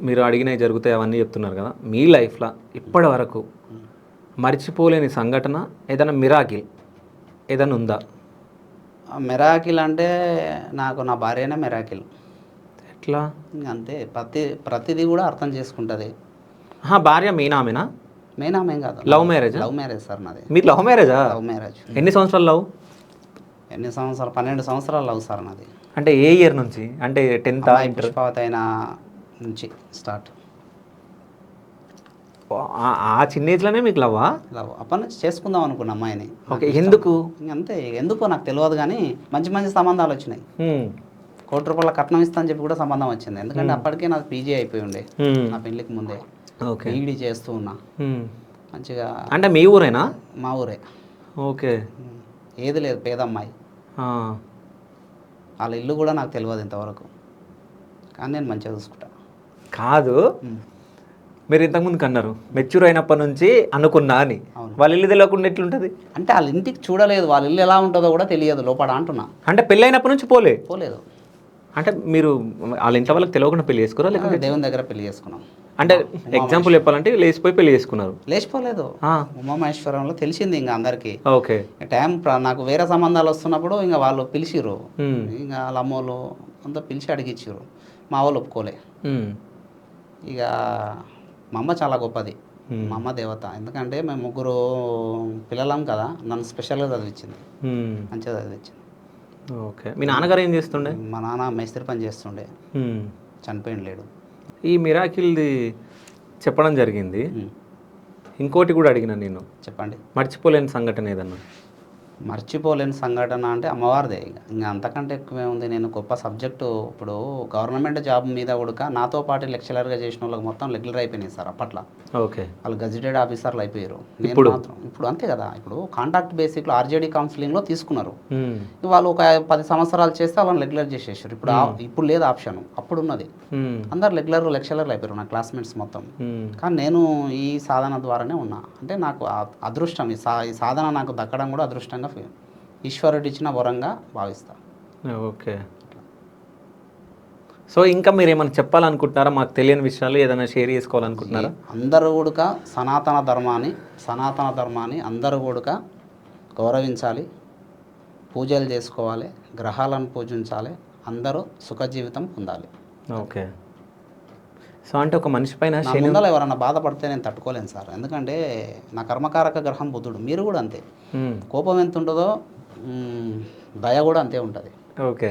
మీరు అడిగినవి జరుగుతాయి అవన్నీ చెప్తున్నారు కదా, మీ లైఫ్లో ఇప్పటి వరకు మర్చిపోలేని సంఘటన ఏదైనా మిరాకిల్ ఏదైనా ఉందా? మిరాకిల్ అంటే నాకు నా భార్యనే మిరాకిల్. ఎట్లా? అంతే, ప్రతిదీ కూడా అర్థం చేసుకుంటుంది. భార్య మీనామేనా? మెయిన్ ఆమె కాదు, love marriage? Love marriage sir నాది. మీరు లవ్ మ్యారేజా? Love marriage. ఎన్ని సంవత్సరాలు లవ్? ఎన్ని సంవత్సరాలు? 12 సంవత్సరాలు లవ్ సార్ నాది. అంటే ఏ ఇయర్ నుంచి? అంటే 10th ఇంటర్? పుష్పావతి అయిన నుంచి స్టార్ట్. ఆ చిన్న ఏజ్లోనే మీకు లవ్వా? లవ్ అప్పటి నుంచి చేసుకుందాం అనుకున్న అమ్మాయిని. ఓకే, ఎందుకు? అంతే, ఎందుకో నాకు తెలియదు కానీ మంచి మంచి సంబంధాలు వచ్చినాయి. ₹1,00,00,000 కట్నం ఇస్తా అని చెప్పి కూడా సంబంధం వచ్చింది. ఎందుకంటే అప్పటికే నాకు పీజీ అయిపోయి ఉండే నా పెళ్ళికి ముందే. ఓకే, ఈడీ చేస్తూ ఉన్నా మంచిగా. అంటే మీ ఊరేనా? మా ఊరే. ఓకే. ఏది లేదు, పేదమ్మాయి. వాళ్ళ ఇల్లు కూడా నాకు తెలియదు ఇంతవరకు, కానీ నేను మంచిగా చూసుకుంటా. కాదు, మీరు ఇంతకుముందు కన్నారు మెచ్యూర్ అయినప్పటి నుంచి అనుకున్నా అని. అవును. వాళ్ళ ఇల్లు తెలియకుండా ఎట్లుంటుంది? అంటే వాళ్ళ ఇంటికి చూడలేదు, వాళ్ళ ఇల్లు ఎలా ఉంటుందో కూడా తెలియదు లోపల అంటున్నా. అంటే పెళ్ళి అయినప్పటి నుంచి పోలేదు. అంటే మీరు వాళ్ళ ఇంట్లో వాళ్ళకి తెలియకుండా పెళ్లి చేసుకురా లేకపోతే దేవుని దగ్గర పెళ్లి చేసుకున్నాం. అంటే ఎగ్జాంపుల్ చెప్పాలంటే లేచిపోయి పెళ్లి చేసుకున్నారు? లేచిపోలేదు, ఉమామహేశ్వరంలో తెలిసింది ఇంకా అందరికీ. ఓకే. టైం నాకు వేరే సంబంధాలు వస్తున్నప్పుడు ఇంకా వాళ్ళు పిలిచిర్రు, ఇంకా వాళ్ళ అమ్మోళ్ళు అంతా పిలిచి అడిగిచ్చిర్రు. మా వాళ్ళు ఒప్పుకోలే. ఇక మా అమ్మ చాలా గొప్పది, మా అమ్మ దేవత. ఎందుకంటే మేము 3 పిల్లలం కదా, నన్ను స్పెషల్గా చదివించింది, మంచిగా చదివించింది. ఓకే. మీ నాన్నగారు ఏం చేస్తుండే? మా నాన్న మేస్త్రి పని చేస్తుండే, చనిపోయిన లేడు. ఈ మిరాకిల్ది చెప్పడం జరిగింది, ఇంకోటి కూడా అడిగిన నేను. చెప్పండి. మర్చిపోలేని సంఘటన ఏదన్నా? మర్చిపోలేని సంఘటన అంటే అమ్మవారిదే. ఇంకా అంతకంటే ఎక్కువే ఉంది. నేను గొప్ప సబ్జెక్టు, ఇప్పుడు గవర్నమెంట్ జాబ్ మీద కూడా నాతో పాటు లెక్చరర్గా చేసిన వాళ్ళకి మొత్తం రెగ్యులర్ అయిపోయినాయి సార్ అప్పట్లో. ఓకే. వాళ్ళు గజిటెడ్ ఆఫీసర్లు అయిపోయారు. ఇప్పుడు మాత్రం ఇప్పుడు అంతే కదా, ఇప్పుడు కాంట్రాక్ట్ బేసిక్లో ఆర్జేడీ కౌన్సిలింగ్లో తీసుకున్నారు. వాళ్ళు ఒక 10 సంవత్సరాలు చేస్తే వాళ్ళని రెగ్యులర్ చేసేసారు. ఇప్పుడు లేదు ఆప్షన్, అప్పుడు ఉన్నది. అందరు రెగ్యులర్ లెక్చరర్లు అయిపోయారు నా క్లాస్మేట్స్ మొత్తం. కానీ నేను ఈ సాధన ద్వారానే ఉన్నా. అంటే నాకు అదృష్టం, ఈ సాధన నాకు దక్కడం కూడా అదృష్టంగా ఈశ్వరుడు ఇచ్చిన వరంగా భావిస్తా. ఓకే. సో ఇంకా మీరు ఏమైనా చెప్పాలనుకుంటున్నారా? మాకు తెలియని విషయాలు ఏదైనా షేర్ చేసుకోవాలనుకుంటున్నారా? అందరూ కూడా సనాతన ధర్మాన్ని అందరూ కూడా గౌరవించాలి, పూజలు చేసుకోవాలి, గ్రహాలను పూజించాలి, అందరూ సుఖ జీవితం పొందాలి. ఓకే. సో అంటే ఒక మనిషి పైన ముందర ఎవరన్నా బాధపడితే నేను తట్టుకోలేను సార్. ఎందుకంటే నా కర్మకారక గ్రహం బుధుడు. మీరు కూడా అంతే, కోపం ఎంత ఉంటుందో దయ కూడా అంతే ఉంటుంది. ఓకే.